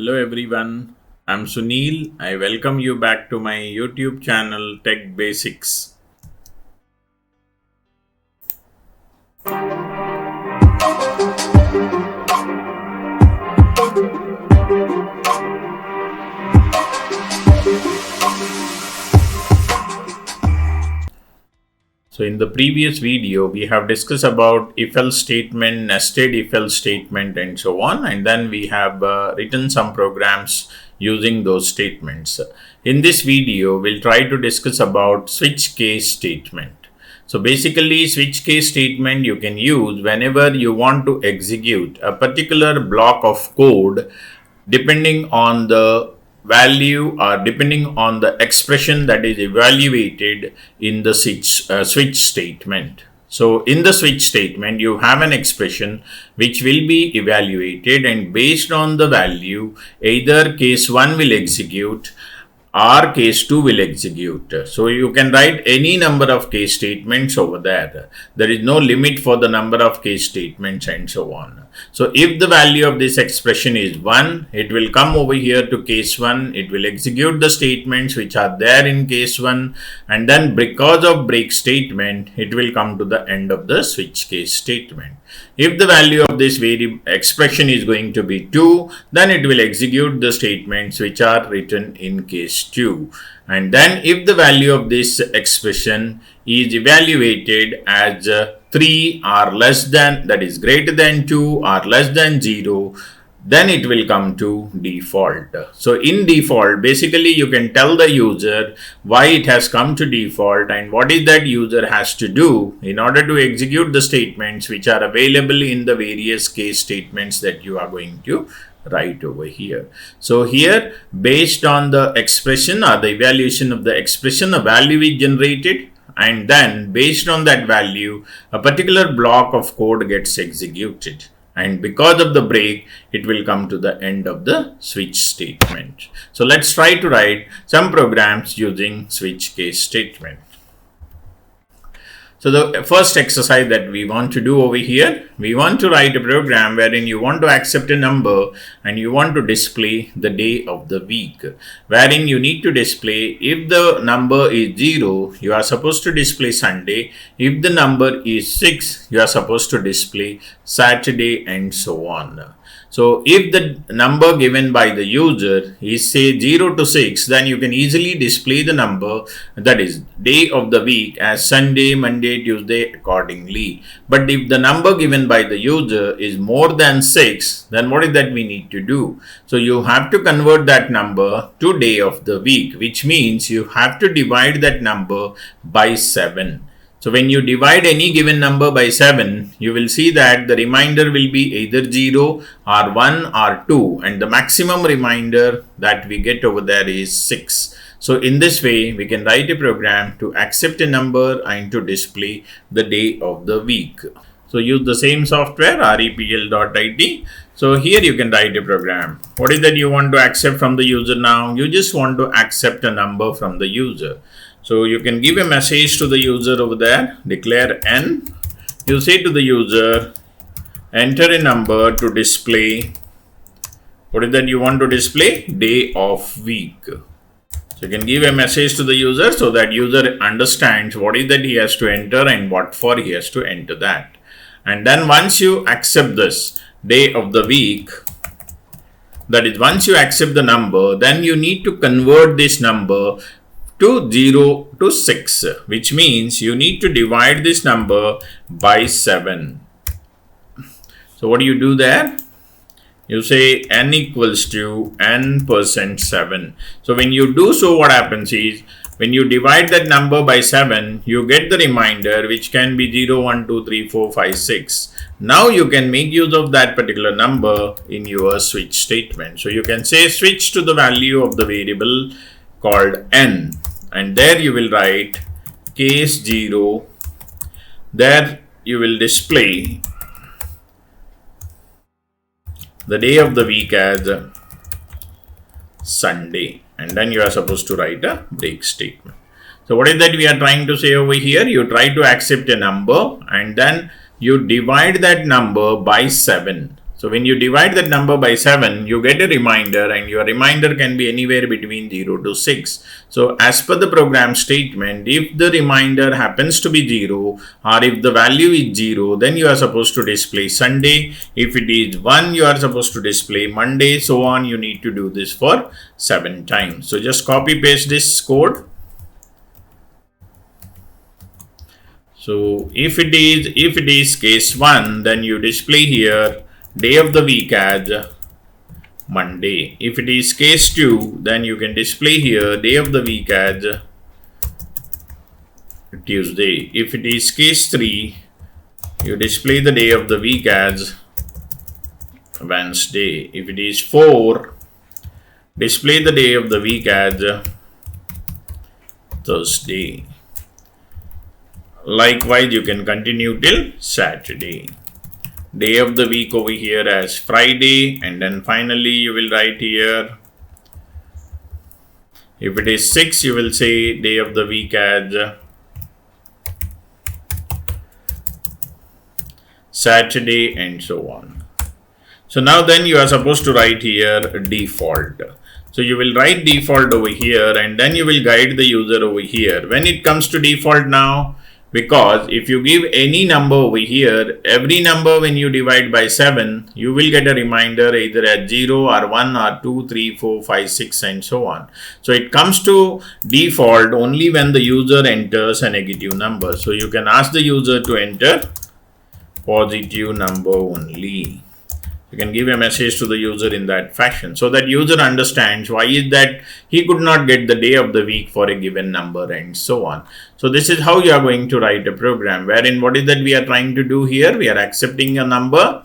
Hello everyone, I'm Sunil. I welcome you back to my YouTube channel Tech Basics. So in the previous video, we have discussed about if-else statement, nested if-else statement and so on. And then we have written some programs using those statements. In this video, we'll try to discuss about switch case statement. So basically, switch case statement you can use whenever you want to execute a particular block of code depending on the value or depending on the expression that is evaluated in the switch statement. So in the switch statement, you have an expression which will be evaluated, and based on the value, either case 1 will execute or case 2 will execute. So you can write any number of case statements over there. There is no limit for the number of case statements and so on. So if the value of this expression is 1, it will come over here to case 1. It will execute the statements which are there in case 1, and then because of break statement, it will come to the end of the switch case statement. If the value of this expression is going to be 2, then it will execute the statements which are written in case 2. And then if the value of this expression is evaluated as 3 or less than, that is greater than 2 or less than 0, then it will come to default. So in default, basically you can tell the user why it has come to default and what is that user has to do in order to execute the statements which are available in the various case statements that you are going to write over here. So here, based on the expression or the evaluation of the expression, a value is generated, and then based on that value, a particular block of code gets executed. And because of the break, it will come to the end of the switch statement. So let's try to write some programs using switch case statement. So the first exercise that we want to do over here, we want to write a program wherein you want to accept a number and you want to display the day of the week, wherein you need to display if the number is 0, you are supposed to display Sunday. If the number is 6, you are supposed to display Saturday and so on. So if the number given by the user is say 0 to 6, then you can easily display the number, that is day of the week, as Sunday, Monday, Tuesday accordingly. But if the number given by the user is more than 6, then what is that we need to do? So you have to convert that number to day of the week, which means you have to divide that number by 7. So when you divide any given number by 7, you will see that the remainder will be either 0 or 1 or 2, and the maximum remainder that we get over there is 6. So in this way, we can write a program to accept a number and to display the day of the week. So use the same software, repl.it. So here you can write a program. What is that you want to accept from the user now? You just want to accept a number from the user. So you can give a message to the user over there, declare n. You say to the user, enter a number to display, what is that you want to display? Day of week. So you can give a message to the user so that user understands what is that he has to enter and what for he has to enter that. And then once you accept this day of the week, that is once you accept the number, then you need to convert this number to 0 to 6, which means you need to divide this number by 7. So what do you do there? You say n equals to n%7. So when you do so, what happens is, when you divide that number by 7, you get the remainder which can be 0, 1, 2, 3, 4, 5, 6. Now you can make use of that particular number in your switch statement. So you can say switch to the value of the variable called n, and there you will write case 0. There you will display the day of the week as Sunday, and then you are supposed to write a break statement. So what is that we are trying to say over here? You try to accept a number and then you divide that number by 7. So So when you divide that number by 7, you get a reminder, and your reminder can be anywhere between 0 to 6. So as per the program statement, if the reminder happens to be 0, or if the value is 0, then you are supposed to display Sunday. If it is 1, you are supposed to display Monday, so on. You need to do this for 7 times. So just copy paste this code. So if it is case 1, then you display here day of the week as Monday. If it is case 2, then you can display here day of the week as Tuesday. If it is case 3, you display the day of the week as Wednesday. If it is 4, display the day of the week as Thursday. Likewise, you can continue till Saturday. Day of the week over here as Friday, and then finally you will write here, if it is 6, you will say day of the week as Saturday, and so on. So now then you are supposed to write here default. So you will write default over here, and then you will guide the user over here. When it comes to default now, because if you give any number over here, every number when you divide by 7, you will get a reminder either at 0 or 1 or 2, 3, 4, 5, 6 and so on. So it comes to default only when the user enters a negative number. So you can ask the user to enter positive number only. You can give a message to the user in that fashion, so that user understands why is that he could not get the day of the week for a given number and so on. So this is how you are going to write a program, wherein what is that we are trying to do here? We are accepting a number,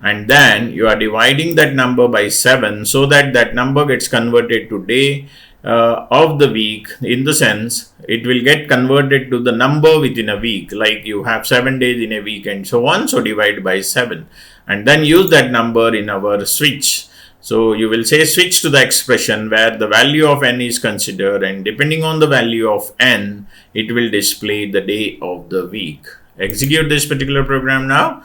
and then you are dividing that number by 7, so that that number gets converted to day of the week, in the sense it will get converted to the number within a week, like you have 7 days in a week and so on. So divide by 7, and then use that number in our switch. So you will say switch to the expression where the value of n is considered, and depending on the value of n, it will display the day of the week. Execute this particular program now.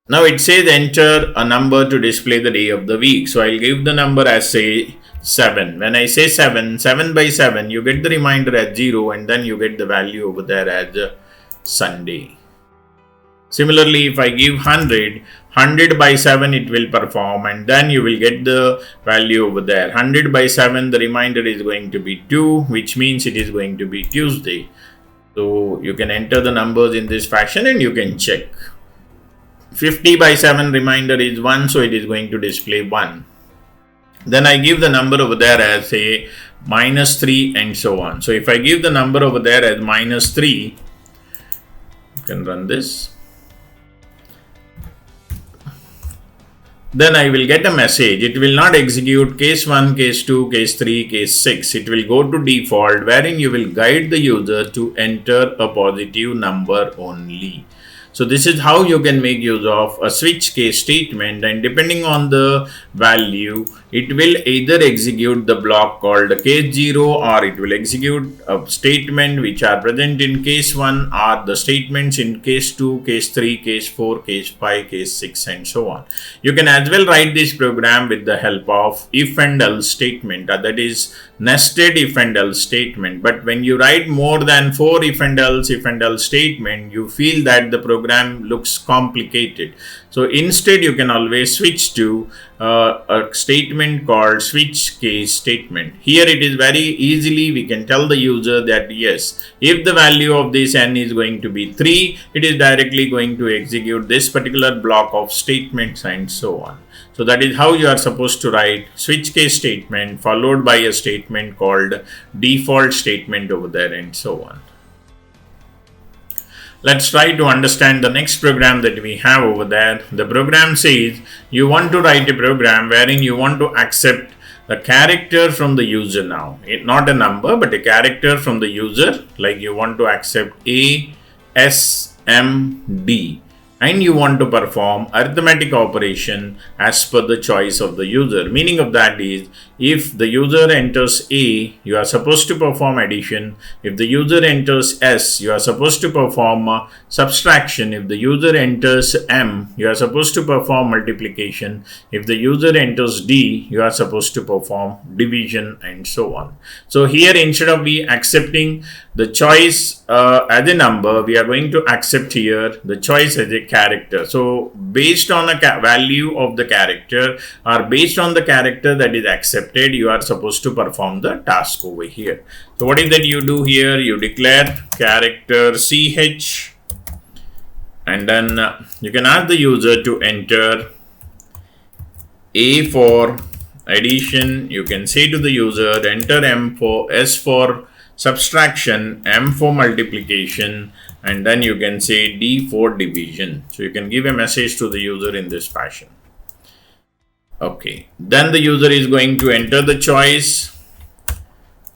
Now it says enter a number to display the day of the week. So I'll give the number as, say, 7. When I say 7, 7 by 7, you get the reminder at 0, and then you get the value over there as Sunday. Similarly, if I give 100, 100 by 7 it will perform, and then you will get the value over there. 100 by 7, the reminder is going to be 2, which means it is going to be Tuesday. So you can enter the numbers in this fashion and you can check. 50 by 7 reminder is 1, so it is going to display 1. Then I give the number over there as, say, -3 and so on. So if I give the number over there as -3, you can run this. Then I will get a message. It will not execute case 1, case 2, case 3, case 6. It will go to default, wherein you will guide the user to enter a positive number only. So this is how you can make use of a switch case statement, and depending on the value, it will either execute the block called case 0, or it will execute a statement which are present in case 1, or the statements in case 2, case 3, case 4, case 5, case 6 and so on. You can as well write this program with the help of if and else statement, that is nested if and else statement. But when you write more than 4 if and else statement, you feel that the program looks complicated. So instead you can always switch to a statement called switch case statement. Here it is very easily we can tell the user that yes, if the value of this n is going to be 3, it is directly going to execute this particular block of statements and so on. So that is how you are supposed to write switch case statement followed by a statement called default statement over there and so on. Let's try to understand the next program that we have over there. The program says you want to write a program wherein you want to accept a character from the user now. Not a number, but a character from the user. Like you want to accept A, S, M, D. and you want to perform arithmetic operation as per the choice of the user. Meaning of that is, if the user enters A, you are supposed to perform addition. If the user enters S, you are supposed to perform subtraction. If the user enters M, you are supposed to perform multiplication. If the user enters D, you are supposed to perform division, and so on. So here, instead of we accepting the choice as a number, we are going to accept here the choice as a character. So based on a value of the character, or based on the character that is accepted, you are supposed to perform the task over here. So what is that you do here? You declare character ch, and then you can ask the user to enter A for addition. You can say to the user, enter S for subtraction, M for multiplication, and then you can say D for division. So you can give a message to the user in this fashion. Okay, then the user is going to enter the choice.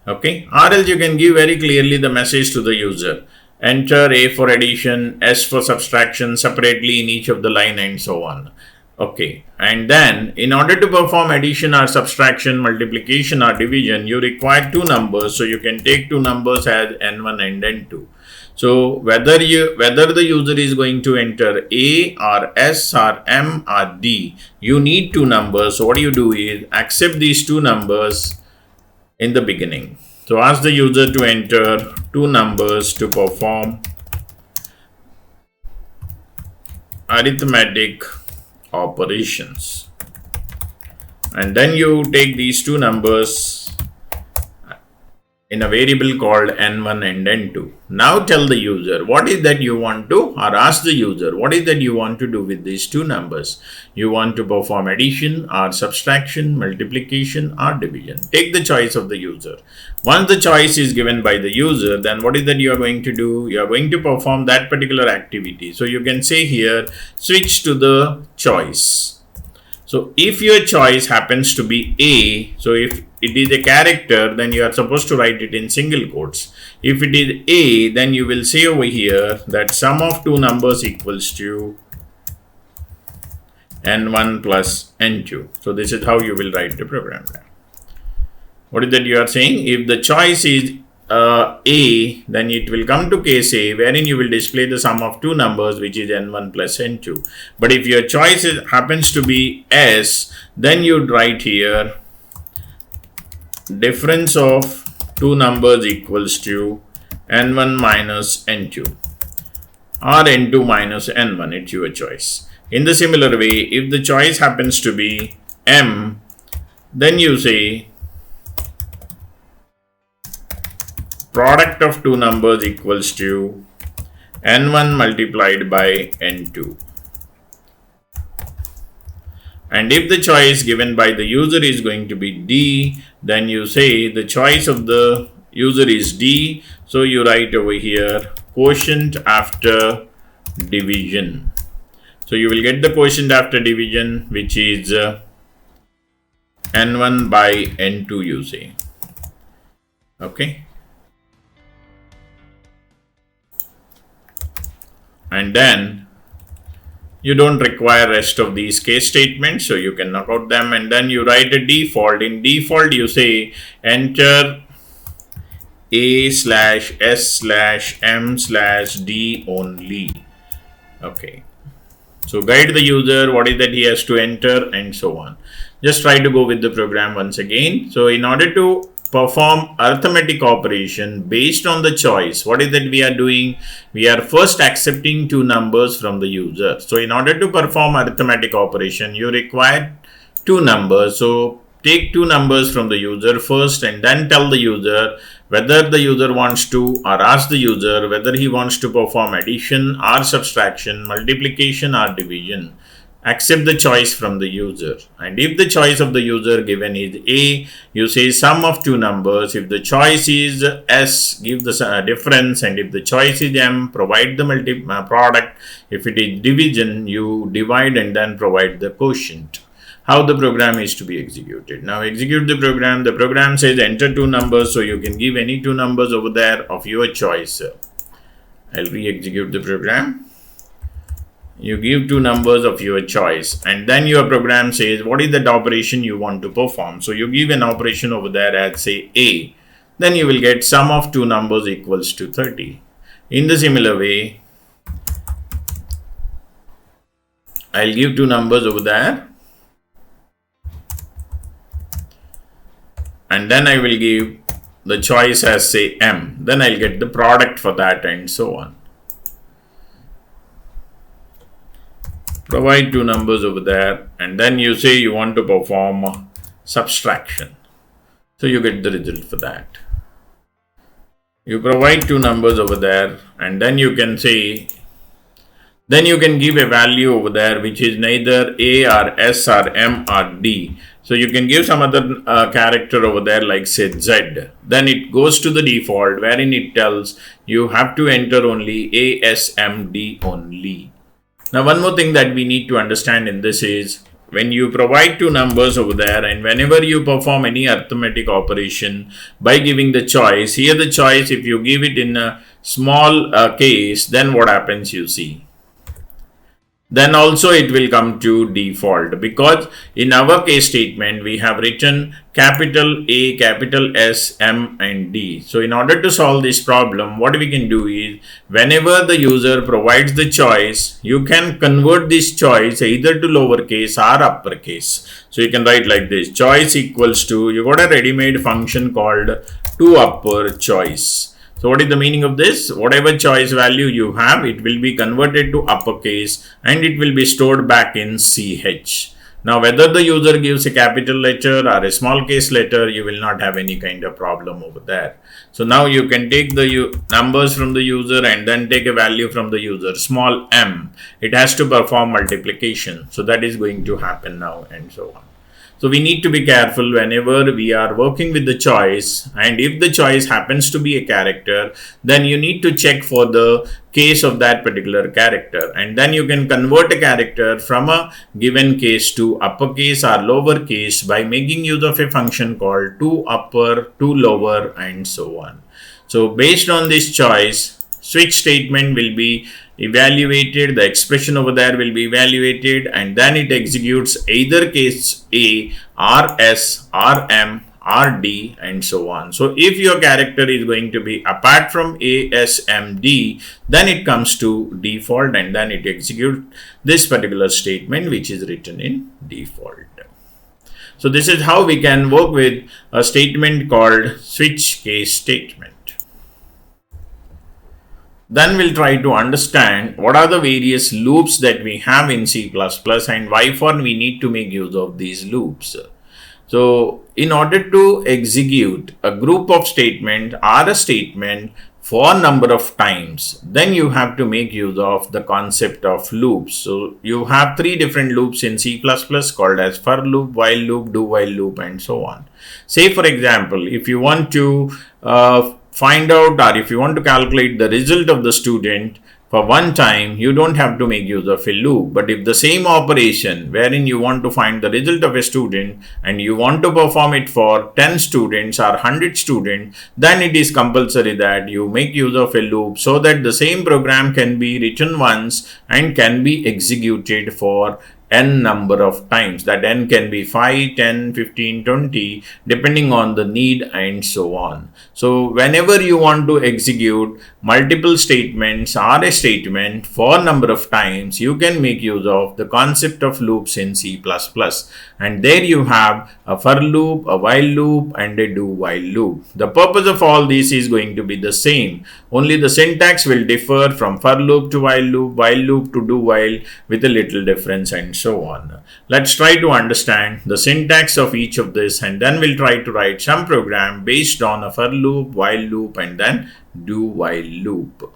Okay, or else you can give very clearly the message to the user, enter A for addition, S for subtraction separately in each of the line, and so on. Okay, and then in order to perform addition or subtraction, multiplication or division, you require two numbers. So you can take two numbers as n1 and n2. So whether the user is going to enter A or S or M or D, you need two numbers. So what you do is accept these two numbers in the beginning. So ask the user to enter two numbers to perform arithmetic operations, and then you take these two numbers in a variable called n1 and n2. Now tell the user what is that you want to, or ask the user what is that you want to do with these two numbers. You want to perform addition or subtraction, multiplication or division. Take the choice of the user. Once the choice is given by the user, then what is that you are going to do? You are going to perform that particular activity. So you can say here, switch to the choice. So if your choice happens to be A, so if it is a character, then you are supposed to write it in single quotes. If it is A, then you will say over here that sum of two numbers equals to n1 plus n2. So this is how you will write the program. What is that you are saying? If the choice is A, then it will come to case A, wherein you will display the sum of two numbers, which is n1 plus n2. But if your choice happens to be S, then you'd write here difference of two numbers equals to n1 minus n2 or n2 minus n1. It's your choice. In the similar way, if the choice happens to be M, then you say product of two numbers equals to n1 multiplied by n2. And if the choice given by the user is going to be D, then you say the choice of the user is D. So you write over here quotient after division. So you will get the quotient after division, which is n1 by n2, you say. Okay. And then you don't require rest of these case statements, so you can knock out them, and then you write a default. In default, you say enter A/S/M/D only. Okay. So guide the user what is that he has to enter, and so on. Just try to go with the program once again. So in order to perform arithmetic operation based on the choice, what is that we are doing? We are first accepting two numbers from the user. So in order to perform arithmetic operation, you require two numbers. So take two numbers from the user first, and then tell the user whether the user wants to, or ask the user whether he wants to perform addition or subtraction, multiplication or division. Accept the choice from the user, and if the choice of the user given is A, you say sum of two numbers. If the choice is S, give the difference, and if the choice is M, provide the product. If it is division, you divide and then provide the quotient. How the program is to be executed. Now execute the program. The program says enter two numbers, so you can give any two numbers over there of your choice. I'll re-execute the program. you give two numbers of your choice, and then your program says what is that operation you want to perform. So you give an operation over there as say A, then you will get sum of two numbers equals to 30. In the similar way, I'll give two numbers over there, and then I will give the choice as say M, then I'll get the product for that, and so on. Provide two numbers over there, and then you say you want to perform subtraction, so you get the result for that. You provide two numbers over there, and then you can say, then you can give a value over there which is neither A or S or M or D. So you can give some other character over there like say Z. Then it goes to the default wherein it tells you have to enter only A, S, M, D only. Now one more thing that we need to understand in this is, when you provide two numbers over there and whenever you perform any arithmetic operation by giving the choice, here the choice, if you give it in a small case, then what happens you see. Then also it will come to default, because in our case statement we have written capital A, capital S, M and D. So in order to solve this problem, what we can do is, whenever the user provides the choice, you can convert this choice either to lowercase or uppercase. So you can write like this: choice equals to, you got a ready-made function called to upper choice. So what is the meaning of this? Whatever choice value you have, it will be converted to uppercase and it will be stored back in CH. Now whether the user gives a capital letter or a small case letter, you will not have any kind of problem over there. So now you can take the numbers from the user and then take a value from the user, small m. It has to perform multiplication. So that is going to happen now, and so on. So we need to be careful whenever we are working with the choice, and if the choice happens to be a character, then you need to check for the case of that particular character, and then you can convert a character from a given case to uppercase or lowercase by making use of a function called to upper, to lower, and so on. So based on this choice, switch statement will be evaluated, the expression over there will be evaluated, and then it executes either case A or S or M or D and so on. So if your character is going to be apart from A, S, M, D, then it comes to default and then it executes this particular statement which is written in default. So this is how we can work with a statement called switch case statement. Then we'll try to understand what are the various loops that we have in C++ and why for we need to make use of these loops. So in order to execute a group of statement or a statement for number of times, then you have to make use of the concept of loops. So you have three different loops in C++ called as for loop, while loop, do while loop, and so on. Say for example, if you want to find out, or if you want to calculate the result of the student for one time, you don't have to make use of a loop. But if the same operation wherein you want to find the result of a student and you want to perform it for 10 students or 100 students, then it is compulsory that you make use of a loop so that the same program can be written once and can be executed for n number of times. That n can be 5, 10, 15, 20 depending on the need and so on. So whenever you want to execute multiple statements or a statement for number of times, you can make use of the concept of loops in C++. And there you have a for loop, a while loop, and a do while loop. The purpose of all this is going to be the same, only the syntax will differ from for loop to while loop to do while, with a little difference and so on. Let's try to understand the syntax of each of this, and then we'll try to write some program based on a for loop, while loop, and then do while loop.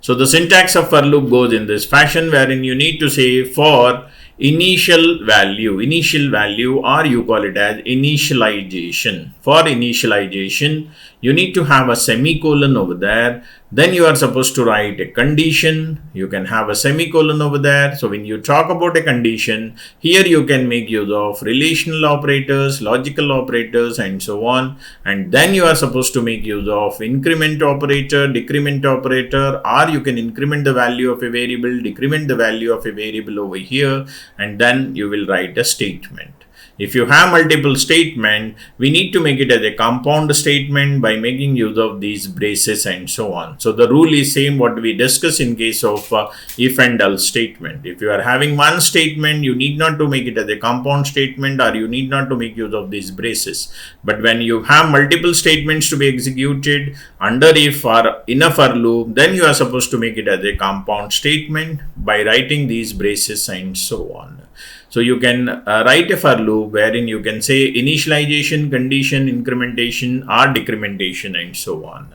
So the syntax of for loop goes in this fashion, wherein you need to say for initial value, or you call it as initialization. For initialization, you need to have a semicolon over there. Then you are supposed to write a condition. You can have a semicolon over there. So when you talk about a condition, here you can make use of relational operators, logical operators, and so on. And then you are supposed to make use of increment operator, decrement operator, or you can increment the value of a variable, decrement the value of a variable over here, and then you will write a statement. If you have multiple statement, we need to make it as a compound statement by making use of these braces and so on. So the rule is same what we discuss in case of if and else statement. If you are having one statement, you need not to make it as a compound statement, or you need not to make use of these braces. But when you have multiple statements to be executed under if or in a for loop, then you are supposed to make it as a compound statement by writing these braces and so on. So you can write a for loop wherein you can say initialization, condition, incrementation, or decrementation, and so on.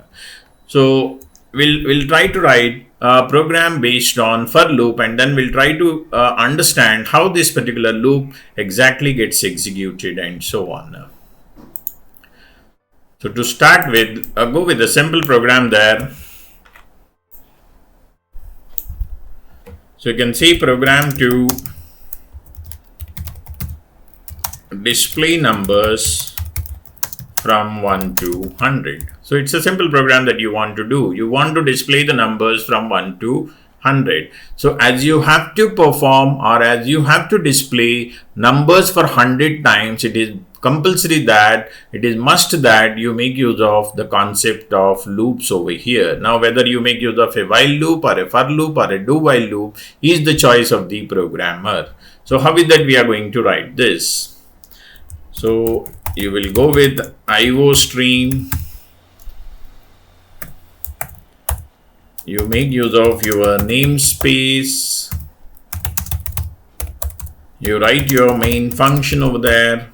So we'll try to write a program based on for loop, and then we'll try to understand how this particular loop exactly gets executed and so on. So to start with, go with a simple program there. So you can see program to display numbers from 1 to 100. So it's a simple program that you want to do. You want to display the numbers from 1 to 100. So as you have to perform, or as you have to display numbers for 100 times, it is compulsory that it is must that you make use of the concept of loops over here. Now whether you make use of a while loop or a for loop or a do while loop is the choice of the programmer. So how is that we are going to write this? So you will go with IO stream. You make use of your namespace. You write your main function over there.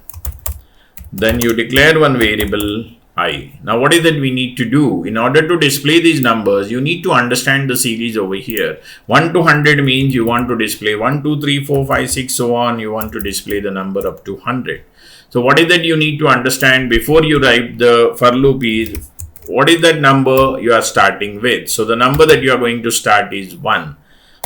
Then you declare one variable I. Now what is that we need to do? In order to display these numbers, you need to understand the series over here. 1 to 100 means you want to display 1, 2, 3, 4, 5, 6, so on. You want to display the number up to 100. So what is that you need to understand before you write the for loop is what is that number you are starting with. So the number that you are going to start is 1.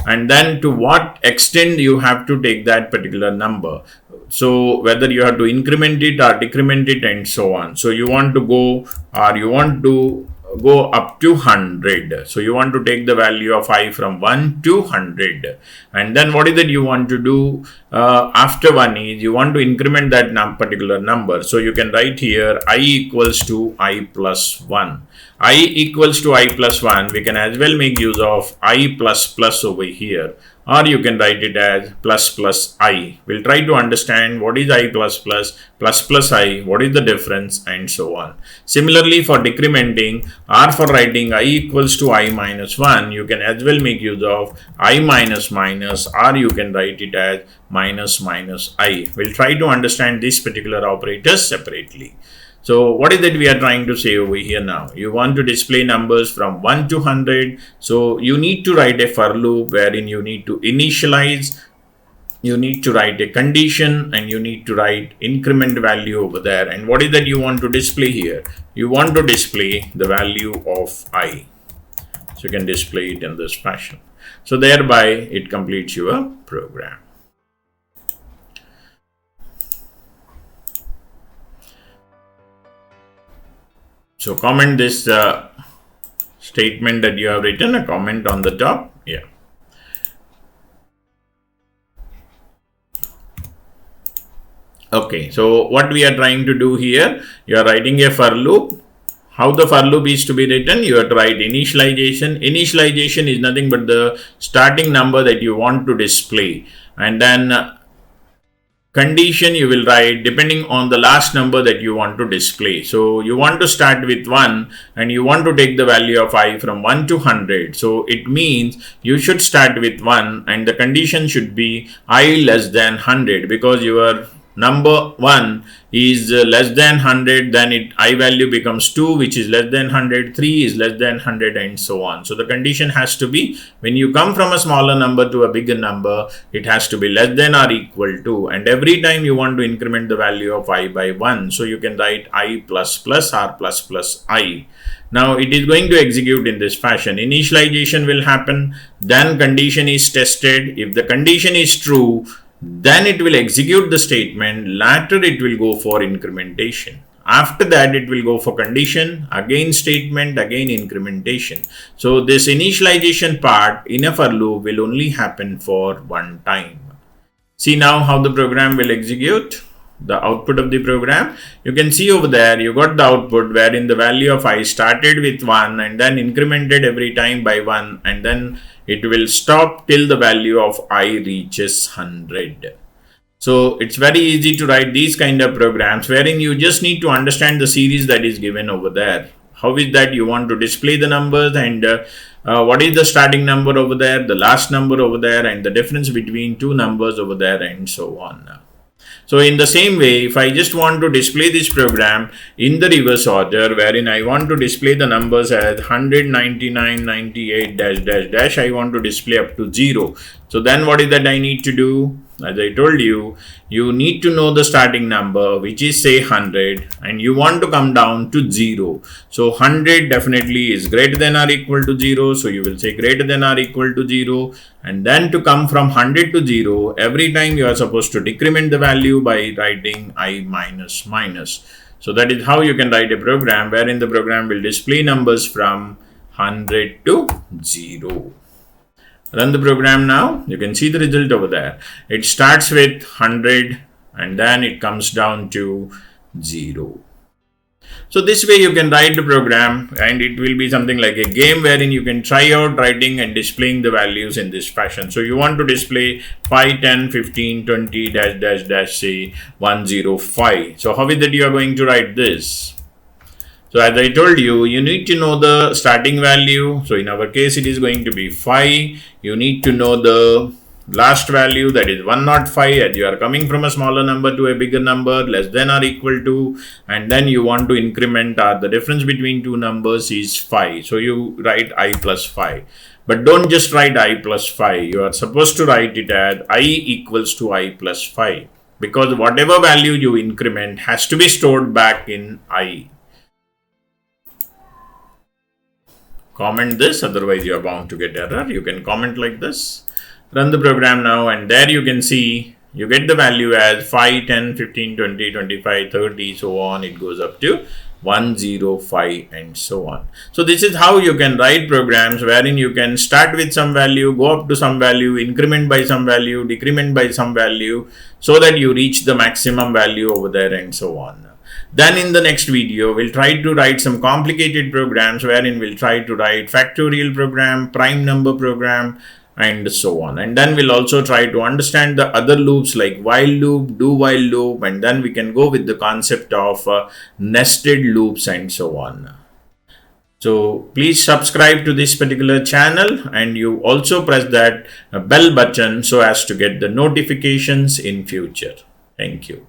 And then to what extent you have to take that particular number. So whether you have to increment it or decrement it and so on. So you want to go, or you want to go up to 100. So you want to take the value of I from 1 to 100. And then what is it you want to do after 1 is you want to increment that particular number. So you can write here I equals to I plus 1. I equals to I plus 1. We can as well make use of I plus plus over here. Or you can write it as plus plus I. We'll try to understand what is I plus plus I, what is the difference, and so on. Similarly, for decrementing or for writing I equals to I minus 1, you can as well make use of I minus minus, or you can write it as minus minus I. We'll try to understand these particular operators separately. So what is that we are trying to say over here now? You want to display numbers from 1 to 100. So you need to write a for loop wherein you need to initialize, you need to write a condition, and you need to write increment value over there. And what is that you want to display here? You want to display the value of I. So you can display it in this fashion. So thereby it completes your program. So comment this statement that you have written, a comment on the top. Yeah. Okay, so what we are trying to do here, you are writing a for loop. How the for loop is to be written, you have to write initialization. Initialization is nothing but the starting number that you want to display. And then condition you will write depending on the last number that you want to display. So you want to start with 1 and you want to take the value of I from 1 to 100. So it means you should start with 1 and the condition should be I less than 100 because your number 1 is less than 100, then I value becomes 2, which is less than 100, 3 is less than 100, and so on. So the condition has to be, when you come from a smaller number to a bigger number, it has to be less than or equal to, and every time you want to increment the value of I by 1, so you can write I plus plus or plus plus I. Now it is going to execute in this fashion. Initialization will happen, then condition is tested. If the condition is true, then it will execute the statement. Later it will go for incrementation. After that it will go for condition, again statement, again incrementation. So this initialization part in a for loop will only happen for one time. See now how the program will execute. The output of the program, you can see over there, you got the output wherein the value of I started with 1 and then incremented every time by 1, and then it will stop till the value of I reaches 100. So it's very easy to write these kind of programs wherein you just need to understand the series that is given over there. How is that you want to display the numbers, and what is the starting number over there, the last number over there, and the difference between two numbers over there, and so on. So in the same way, if I just want to display this program in the reverse order, wherein I want to display the numbers as 199, 98, dash, dash, dash, I want to display up to 0. So then what is that I need to do? As I told you, you need to know the starting number, which is say 100, and you want to come down to 0. So 100 definitely is greater than or equal to 0. So you will say greater than or equal to 0. And then to come from 100 to 0, every time you are supposed to decrement the value by writing I minus minus. So that is how you can write a program wherein the program will display numbers from 100 to 0. Run the program now. You can see the result over there. It starts with 100 and then it comes down to 0. So this way you can write the program, and it will be something like a game wherein you can try out writing and displaying the values in this fashion. So you want to display 5, 10, 15, 20, dash, dash, dash, say 105. So how is that you are going to write this? So as I told you, you need to know the starting value. So in our case, it is going to be 5. You need to know the last value, that is 105, as you are coming from a smaller number to a bigger number, less than or equal to, and then you want to increment, or the difference between two numbers is 5. So you write I plus 5. But don't just write I plus 5. You are supposed to write it as I equals to I plus 5. Because whatever value you increment has to be stored back in I. Comment this, otherwise you are bound to get error. You can comment like this. Run the program now, and there you can see you get the value as 5, 10, 15, 20, 25, 30, so on. It goes up to 105 and so on. So this is how you can write programs wherein you can start with some value, go up to some value, increment by some value, decrement by some value, so that you reach the maximum value over there and so on. Then in the next video, we'll try to write some complicated programs wherein we'll try to write factorial program, prime number program, and so on. And then we'll also try to understand the other loops like while loop, do while loop, and then we can go with the concept of nested loops and so on. So please subscribe to this particular channel, and you also press that bell button so as to get the notifications in future. Thank you.